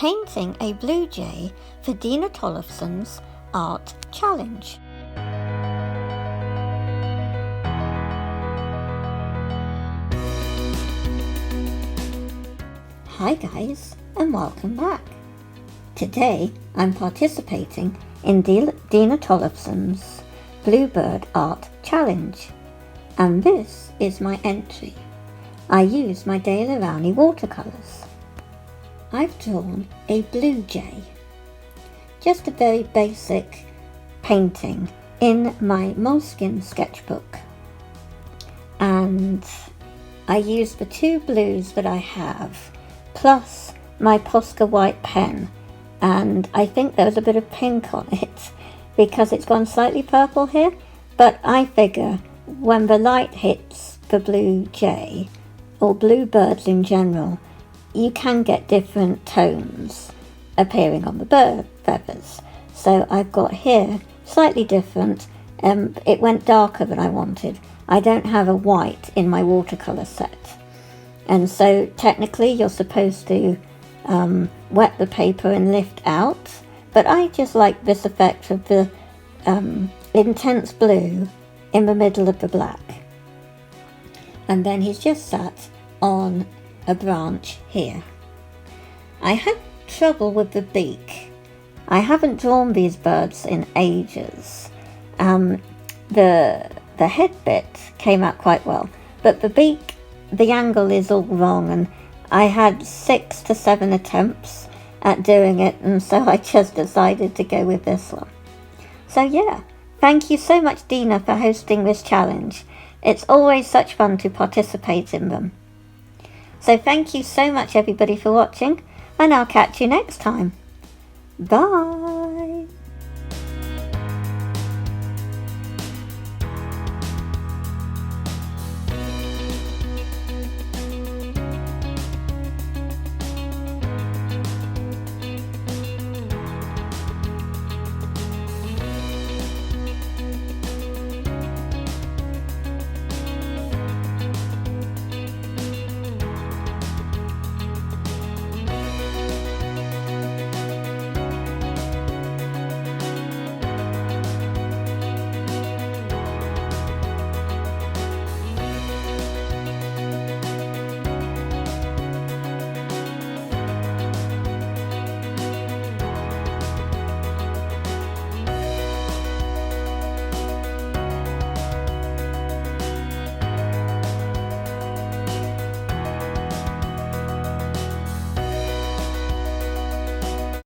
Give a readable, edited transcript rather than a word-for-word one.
painting a blue jay for Dena Tolefsons' art challenge. Hi guys, and welcome back. Today I'm participating in Dena Tolefsons' Blue Bird art challenge, and this is my entry. I use my Dela watercolors. I've drawn a blue jay, just a very basic painting in my moleskin sketchbook, and I used the two blues that I have plus my Posca white pen, and I think there's a bit of pink on it because it's gone slightly purple here, but I figure when the light hits the blue jay or blue birds in general, you can get different tones appearing on the bird feathers. So I've got here slightly different. It went darker than I wanted. I don't have a white in my watercolor set, and so technically you're supposed to wet the paper and lift out, but I just like this effect of the intense blue in the middle of the black. And then he's just sat on a branch here. I had trouble with the beak. I haven't drawn these birds in ages. The head bit came out quite well, but the beak, the angle is all wrong, and I had 6 to 7 attempts at doing it, and so I just decided to go with this one. So yeah, thank you so much, Dena, for hosting this challenge. It's always such fun to participate in them. So thank you so much everybody for watching, and I'll catch you next time. Bye!